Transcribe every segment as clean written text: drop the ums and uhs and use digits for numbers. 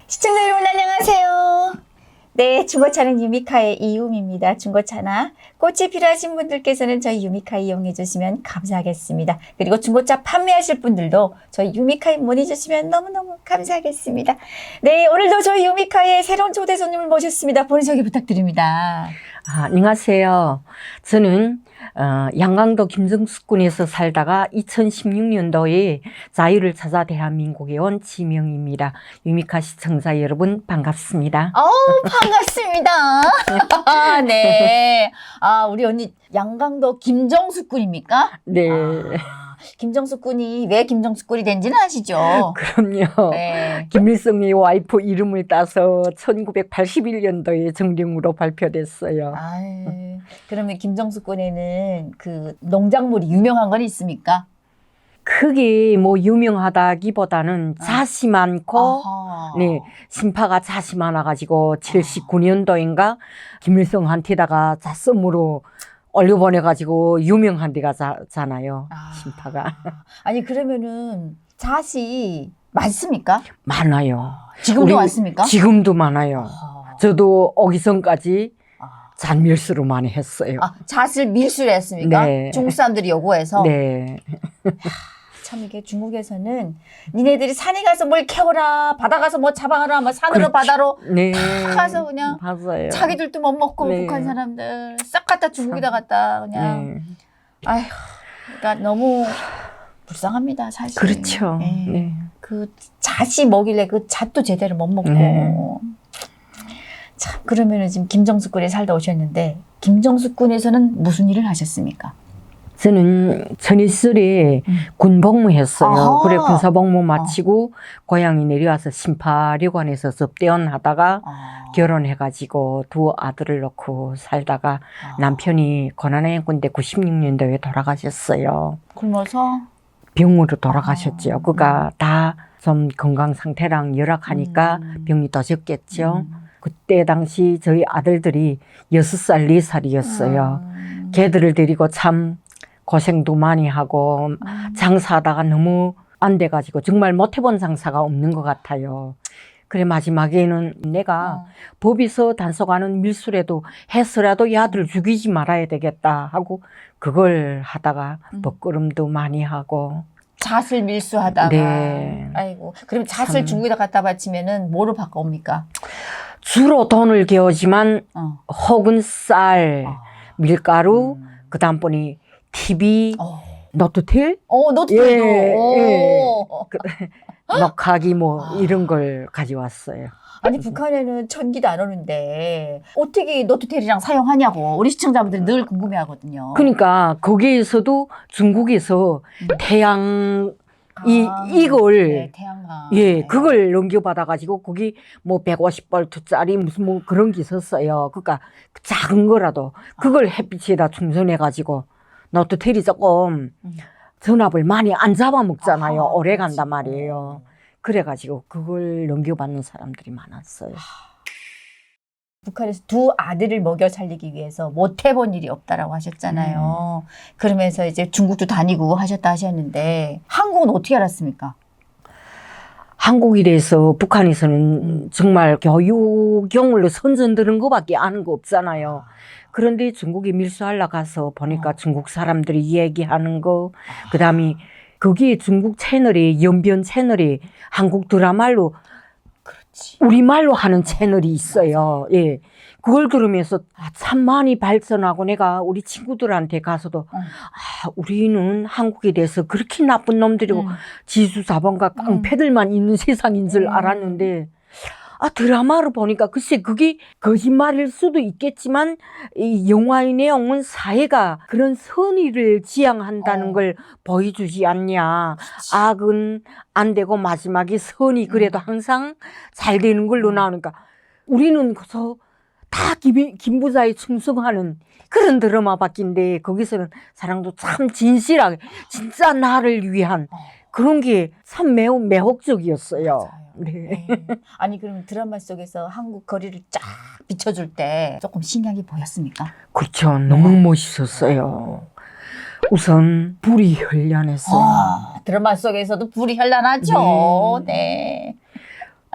시청자 여러분 안녕하세요. 네, 중고차는 유미카의 이음입니다. 중고차나 꽃이 필요하신 분들께서는 저희 유미카 이용해 주시면 감사하겠습니다. 그리고 중고차 판매하실 분들도 저희 유미카에 문의 주시면 너무너무 감사하겠습니다. 네, 오늘도 저희 유미카의 새로운 초대 손님을 모셨습니다. 본인 소개 부탁드립니다. 안녕하세요. 저는 양강도 김정수군에서 살다가 2016년도에 자유를 찾아 대한민국에 온 지명입니다. 유미카 시청자 여러분 반갑습니다. 반갑습니다. 네. 우리 언니 양강도 김정수 군입니까? 네. 김정수 군이 왜 김정수 군이 된지는 아시죠? 그럼요. 네. 김일성의 와이프 이름을 따서 1981년도에 정령으로 발표됐어요. 그러면 김정수 군에는 그 농작물이 유명한 건 있습니까? 크게 뭐 유명하다기보다는 잣이 많고, 네, 신파가 잣이 많아가지고 79년도인가 김일성한테다가 잣섬으로 올려보내가지고 유명한 데가잖아요. 신파가. 아니 그러면은 잣이 많습니까? 많아요. 지금도 많습니까? 지금도 많아요. 저도 오기 전까지 잣 밀수로 많이 했어요. 잣을 밀수를 했습니까? 네. 중국 사람들이 요구해서? 네. 참 이게 중국에서는 니네들이 산에 가서 뭘 캐오라, 바다 가서 뭐 잡아라, 뭐 산으로 그렇죠. 바다로 네. 다 가서 그냥 맞아요. 자기들도 못 먹고 네. 북한 사람들 싹 갖다 중국에다 갖다 그냥 네. 아휴, 그러니까 너무 불쌍합니다 사실. 그렇죠. 네. 네. 그 잣이 뭐길래 그 잣도 제대로 못 먹고. 네. 참 그러면은 지금 김정수 군에 살다 오셨는데 김정수 군에서는 무슨 일을 하셨습니까? 저는 전일술에 군복무했어요. 아하. 그래 군사복무 마치고 고향에 내려와서 신파旅관에서 접대원 하다가 결혼해가지고 두 아들을 놓고 살다가 남편이 고난의 군대 96년도에 돌아가셨어요. 굶어서? 병으로 돌아가셨죠. 그가 다 좀 건강 상태랑 열악하니까 병이 더 적겠죠. 그때 당시 저희 아들들이 6살, 4살이었어요. 걔들을 데리고 참 고생도 많이 하고 장사하다가 너무 안 돼가지고 정말 못 해본 장사가 없는 것 같아요. 그래 마지막에는 내가 법에서 단속하는 밀수라도 해서라도 이 아들을 죽이지 말아야 되겠다 하고 그걸 하다가 먹구름도 많이 하고 잣을 밀수하다가. 네. 아이고. 그럼 잣을 중국에다 갖다 바치면은 뭐로 바꿔옵니까? 주로 돈을 개오지만 혹은 쌀, 밀가루, 그 다음번에 TV, 노트텔, 노트북도. 녹화기 뭐 이런 걸 가져왔어요. 아니 북한에는 전기도 안 오는데 어떻게 노트텔이랑 사용하냐고 우리 시청자분들이 늘 궁금해하거든요. 그러니까 거기에서도 중국에서 태양 이걸 네, 태양광. 예, 그걸 넘겨받아가지고 거기 뭐 150볼트짜리 무슨 뭐 그런 게 있었어요. 그러니까 작은 거라도 그걸 햇빛에다 충전해가지고 노트텔이 조금 전압을 많이 안 잡아먹잖아요. 오래 간단 말이에요. 그래가지고 그걸 넘겨받는 사람들이 많았어요. 북한에서 두 아들을 먹여 살리기 위해서 못 해본 일이 없다라고 하셨잖아요. 그러면서 이제 중국도 다니고 하셨다 하셨는데 한국은 어떻게 알았습니까? 한국에 대해서 북한에서는 정말 교육용으로 선전드는 것밖에 아는 거 없잖아요. 그런데 중국에 밀수하러 가서 보니까 중국 사람들이 얘기하는 거, 그 다음에 거기에 중국 채널이, 연변 채널이 한국 드라마로 우리말로 하는 채널이 있어요. 예. 그걸 들으면서 참 많이 발전하고 내가 우리 친구들한테 가서도 우리는 한국에 대해서 그렇게 나쁜 놈들이고 지수자본과 깡패들만 있는 세상인 줄 알았는데 드라마를 보니까 글쎄 그게 거짓말일 수도 있겠지만 이 영화의 내용은 사회가 그런 선의를 지향한다는 걸 보여주지 않냐. 그치. 악은 안 되고 마지막에 선이 그래도 항상 잘 되는 걸로 나오니까 우리는 그래서 다 김부자에 충성하는 그런 드라마밖인데 거기서는 사랑도 참 진실하게 진짜 나를 위한 그런 게 참 매우 매혹적이었어요. 맞아요. 네. 아니 그럼 드라마 속에서 한국 거리를 쫙 비춰줄 때 조금 신기하게 보였습니까? 그렇죠. 너무 멋있었어요. 우선 불이 현란했어요. 드라마 속에서도 불이 현란하죠. 네.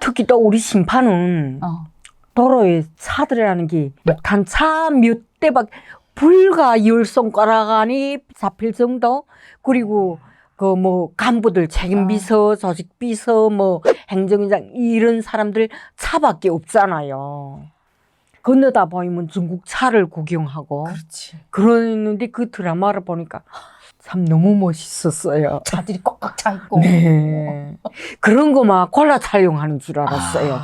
특히 또 우리 심판은 도로에 차들이라는 게 목탄 차 몇 대밖 불과 10손가락 안에 잡힐 정도. 그리고 그 뭐 간부들 책임비서, 조직비서, 뭐 행정위장 이런 사람들 차밖에 없잖아요. 건너다 보이면 중국 차를 구경하고. 그렇지. 그러는데 그 드라마를 보니까 참 너무 멋있었어요. 차들이 꽉꽉 차 있고. 네. 그런 거 막 골라 촬영하는 줄 알았어요.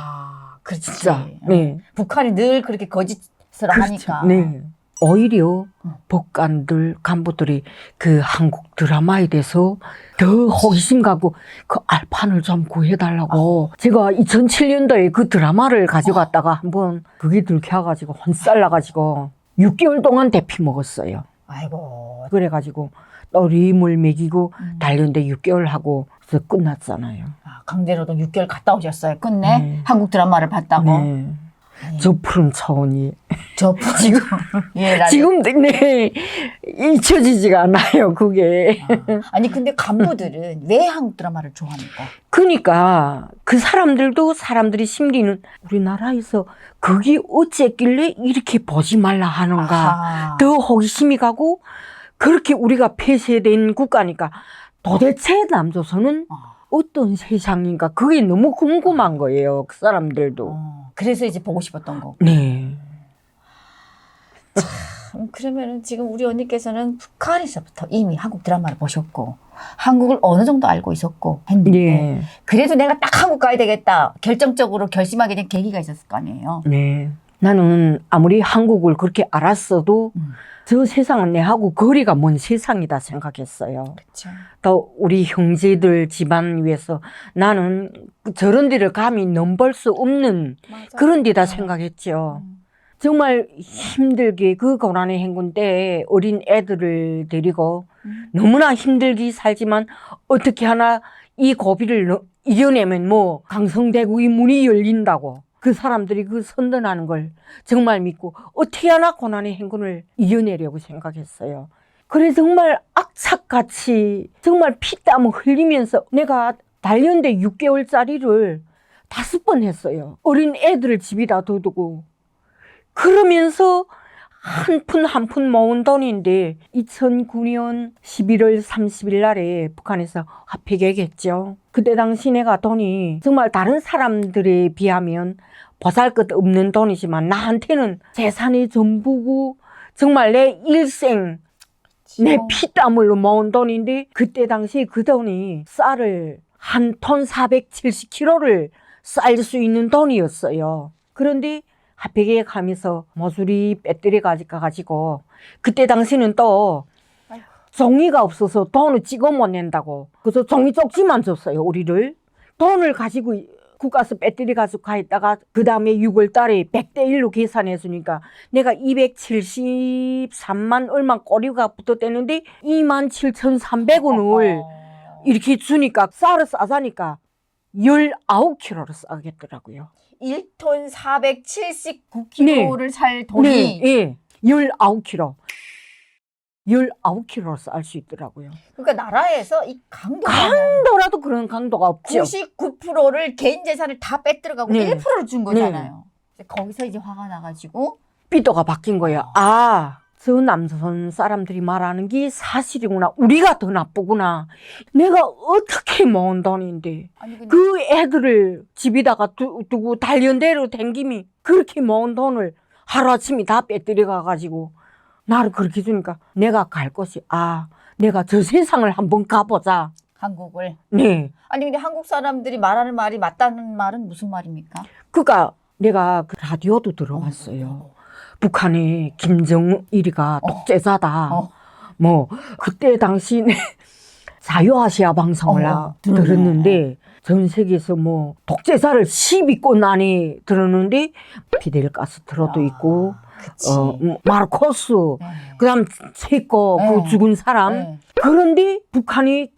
그렇지. 진짜. 네. 북한이 늘 그렇게 거짓을 하니까. 네. 오히려 법관들, 간부들이 그 한국 드라마에 대해서 더 호기심 갖고 그 알판을 좀 구해달라고. 제가 2007년도에 그 드라마를 가져갔다가 한번 그게 들켜가지고 혼살나가지고 6개월 동안 대피 먹었어요. 아이고. 그래가지고 또림을 먹이고 단련대 6개월 하고 그래서 끝났잖아요. 강제로도 6개월 갔다 오셨어요. 끝내 네. 한국 드라마를 봤다고. 네. 저 푸른 차원이 저 지금 지금도 네 잊혀지지가 않아요. 그게. 아니 근데 간부들은 왜 한국 드라마를 좋아합니까? 그러니까 그 사람들도 사람들이 심리는 우리나라에서 그게 어쨌길래 이렇게 보지 말라 하는가 더 호기심이 가고 그렇게 우리가 폐쇄된 국가니까 도대체 남조선은 어떤 세상인가 그게 너무 궁금한 거예요. 그 사람들도. 그래서 이제 보고 싶었던 거고. 네. 그러면은 지금 우리 언니께서는 북한에서부터 이미 한국 드라마를 보셨고 한국을 어느 정도 알고 있었고 했는데 네. 그래도 내가 딱 한국 가야 되겠다 결정적으로 결심하게 된 계기가 있었을 거 아니에요. 네. 나는 아무리 한국을 그렇게 알았어도 저 세상은 내하고 거리가 먼 세상이다 생각했어요. 그렇죠. 또 우리 형제들 집안 위해서 나는 저런 데를 감히 넘볼 수 없는 그런 데다 생각했죠. 정말 힘들게 그 고난의 행군 때에 어린 애들을 데리고 너무나 힘들게 살지만 어떻게 하나 이 고비를 이겨내면 뭐 강성대국의 문이 열린다고 그 사람들이 그 선전하는 걸 정말 믿고 어떻게 하나 고난의 행군을 이겨내려고 생각했어요. 그래 정말 악착같이 정말 피땀을 흘리면서 내가 단련대 6개월짜리를 5번 했어요. 어린 애들을 집에다 둬두고. 그러면서 한 푼 한 푼 모은 돈인데 2009년 11월 30일 날에 북한에서 화폐 개겠죠. 그때 당시 내가 돈이 정말 다른 사람들에 비하면 보잘것없는 돈이지만 나한테는 재산의 전부고 정말 내 일생 내 피땀으로 모은 돈인데 그때 당시 그 돈이 쌀을 한 톤 470kg를 쌀 수 있는 돈이었어요. 그런데 화폐계에 가면서 모서리 배터리 가지고 그때 당시는 또 종이가 없어서 돈을 찍어 못 낸다고 그래서 종이 쪽지만 줬어요. 우리를 돈을 가지고 국가서 배터리 가지고 가 있다가 그 다음에 6월 달에 100대 1로 계산해 주니까 내가 273만 얼마 꼬리가 붙었대는데 27,300원을 이렇게 주니까 쌀을 싸자니까 19kg를 싸겠더라고요. 1톤 479kg를 살 돈이. 네, 19kg. 19kg로 쌀 수 있더라고요. 그러니까 나라에서 이 강도라도 그런 강도가 없죠. 99%를 개인 재산을 다 빼들어가고 네. 1%를 준 거잖아요. 거기서 이제 화가 나가지고 삐도가 바뀐 거예요. 아, 저 남조선 사람들이 말하는 게 사실이구나. 우리가 더 나쁘구나. 내가 어떻게 모은 돈인데 그 애들을 집에다가 두고 단련대로 댕김이 그렇게 모은 돈을 하루아침에 다 빼뜨려 가가지고 나를 그렇게 주니까 내가 갈 곳이 내가 저 세상을 한번 가보자. 한국을. 네. 아니 근데 한국 사람들이 말하는 말이 맞다는 말은 무슨 말입니까? 그러니까 내가 그 라디오도 들어봤어요. 북한의 김정일이가 독재자다. 뭐 그때 당시 자유아시아 방송을 들었는데 전 세계에서 뭐 독재자를 10위권 안에 들었는데 피델 카스트로도 있고 마르코스 그다음 체코 그 죽은 사람 그런데 북한이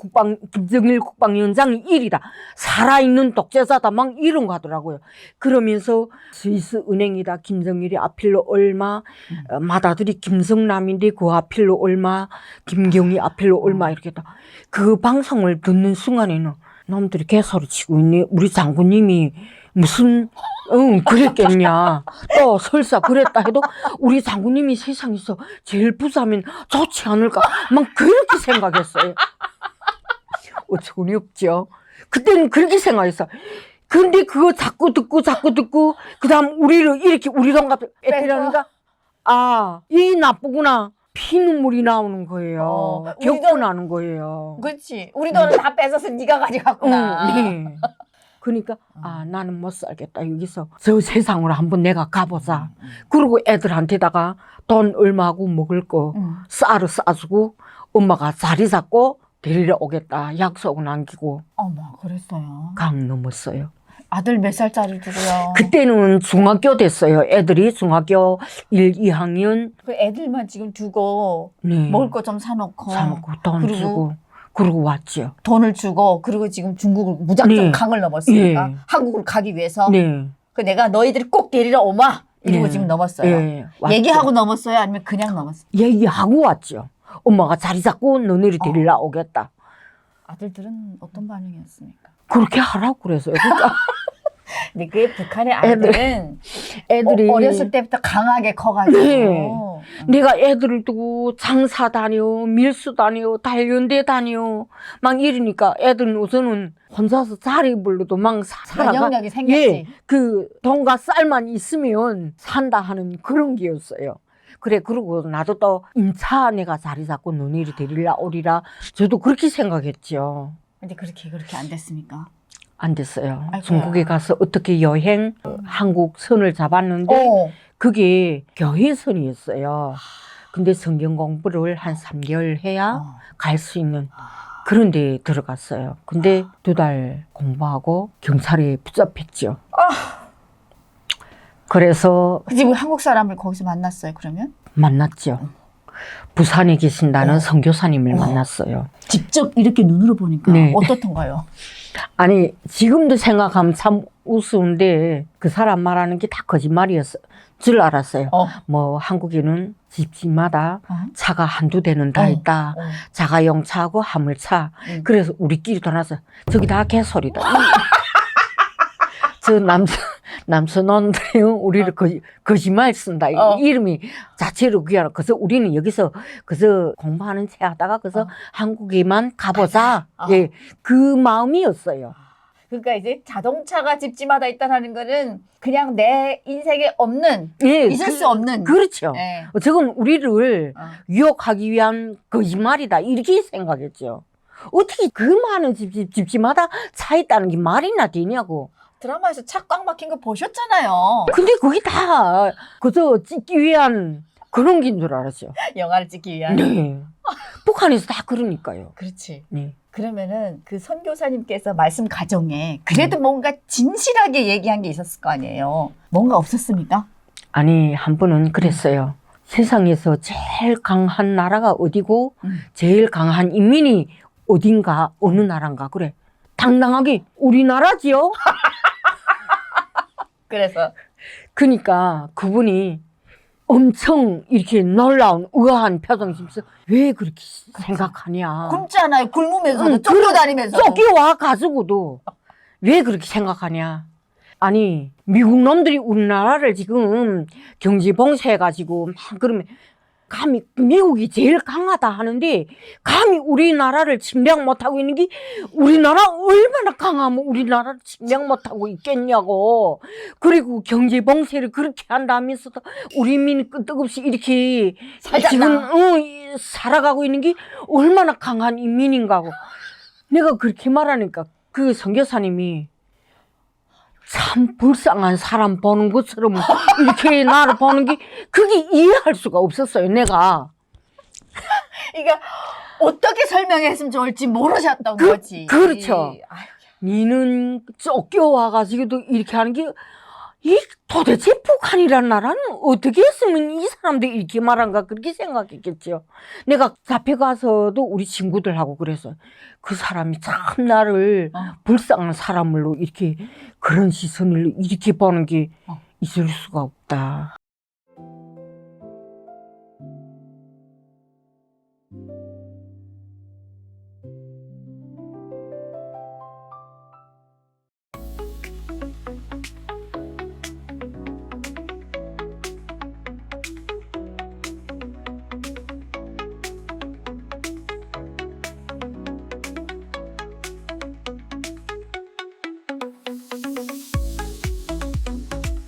김정일 국방위원장이 1위다. 살아있는 독재자다. 막 이런 거 하더라고요. 그러면서 스위스 은행이다. 김정일이 아필로 얼마, 맏아들이 김성남인데 그 아필로 얼마, 김경희 아필로 얼마 이렇게 했다. 그 방송을 듣는 순간에는 놈들이 개소리 치고 있니? 우리 장군님이 무슨 그랬겠냐. 또 설사 그랬다 해도 우리 장군님이 세상에서 제일 부자면 좋지 않을까. 막 그렇게 생각했어요. 어처구니 없죠. 그때는 그렇게 생각했어. 근데 그거 자꾸 듣고 그다음 우리를 이렇게 우리 동갑 애들하니까 이 나쁘구나. 피눈물이 나오는 거예요. 겪고 나는 거예요. 그렇지. 우리 돈을 다 뺏어서 네가 가져갔구나. 네. 그러니까 나는 못 살겠다. 여기서 저 세상으로 한번 내가 가보자. 그리고 애들한테다가 돈 얼마하고 먹을 거 쌀을 싸주고 엄마가 자리 잡고 데리러 오겠다. 약속은 남기고. 어머, 그랬어요. 강 넘었어요. 아들 몇 살짜리 두고요? 그때는 중학교 됐어요. 애들이 중학교 1, 2학년. 그 애들만 지금 두고 네. 먹을 거 좀 사놓고 돈 그리고 주고 그러고 왔죠. 돈을 주고 그리고 지금 중국을 무작정 네. 강을 넘었으니까 네. 한국을 가기 위해서 네. 그 내가 너희들이 꼭 데리러 오마 이러고 네. 지금 넘었어요. 네. 왔죠. 얘기하고 넘었어요? 아니면 그냥 넘었어요? 얘기하고 왔죠. 엄마가 자리 잡고 너네를 데리러 오겠다. 아들들은 어떤 반응이었습니까? 그렇게 하라고 그랬어요. 그러니까 근데 그게 북한의 아들은 애들이 어렸을 때부터 강하게 커가지고 네. 내가 애들을 두고 장사 다녀, 밀수 다녀, 단련대 다녀 막 이러니까 애들은 우선은 혼자서 자리별로도 막 살아가. 면역력이 생겼지. 예, 그 돈과 쌀만 있으면 산다 하는 그런 게였어요. 그래, 그러고 나도 또 임차 내가 자리 잡고 너희를 데리러 오리라 저도 그렇게 생각했죠. 근데 그렇게 안 됐습니까? 안 됐어요. 아이고야. 중국에 가서 어떻게 여행 한국 선을 잡았는데 그게 교회선이었어요. 근데 성경 공부를 한 3개월 해야 갈 수 있는 그런 데 들어갔어요. 근데 2달 공부하고 경찰에 붙잡혔죠. 그래서 지금 한국 사람을 거기서 만났어요, 그러면? 만났죠. 부산에 계신다는 선교사님을 만났어요. 직접 이렇게 눈으로 보니까 네. 어떻던가요? 아니 지금도 생각하면 참 우스운데 그 사람 말하는 게 다 거짓말이었을 줄 알았어요. 뭐 한국에는 집집마다 차가 한두 대는 다 있다. 자가용차하고 화물차. 그래서 우리끼리 돌아서 저기 다 개소리다. 저 남선원들이 우리를 거짓말 쓴다. 이름이 자체로 그게 아니라 그래서 우리는 여기서 그래서 공부하는 체 하다가 그래서 한국에만 가보자. 예, 그 마음이었어요. 그러니까 이제 자동차가 집집마다 있다는 거는 그냥 내 인생에 없는 예, 있을 수 없는 그렇죠. 예. 저건 우리를 유혹하기 위한 거짓말이다 이렇게 생각했죠. 어떻게 그 많은 집집마다 차 있다는 게 말이나 되냐고. 드라마에서 차 꽉 막힌 거 보셨잖아요. 근데 그게 다 그저 찍기 위한 그런 긴 줄 알았죠. 영화를 찍기 위한. 네. 북한에서 다 그러니까요. 그렇지. 네. 그러면은 그 선교사님께서 말씀 가정에 그래도 뭔가 진실하게 얘기한 게 있었을 거 아니에요. 뭔가 없었습니까? 아니 한 번은 그랬어요. 세상에서 제일 강한 나라가 어디고 제일 강한 인민이 어딘가 어느 나라인가 그래. 당당하게 우리나라지요. 그래서 그러니까 그분이 엄청 이렇게 놀라운 우아한 표정이 있으면서 왜 그렇게 생각하냐. 굶잖아요. 굶으면서도 쫓겨다니면서. 쫓겨와 가지고도 왜 그렇게 생각하냐. 아니 미국 놈들이 우리나라를 지금 경제 봉쇄해가지고 막 그러면 감히 미국이 제일 강하다 하는데 감히 우리나라를 침략 못하고 있는 게 우리나라 얼마나 강하면 우리나라를 침략 못하고 있겠냐고. 그리고 경제 봉쇄를 그렇게 한다면서도 우리 민이 끄떡없이 이렇게 지금 살아가고 있는 게 얼마나 강한 인민인가고. 내가 그렇게 말하니까 그 선교사님이 참 불쌍한 사람 보는 것처럼 이렇게 나를 보는 게 그게 이해할 수가 없었어요. 내가. 그러니까 어떻게 설명했으면 좋을지 모르셨던 거지. 그렇죠. 니는 쫓겨와가지고도 이렇게 하는 게 이 도대체 북한이란 나라는 어떻게 했으면 이 사람들이 이렇게 말한가 그렇게 생각했겠죠. 내가 잡혀가서도 우리 친구들하고 그래서 그 사람이 참 나를 불쌍한 사람으로 이렇게 그런 시선을 이렇게 보는 게 있을 수가 없다.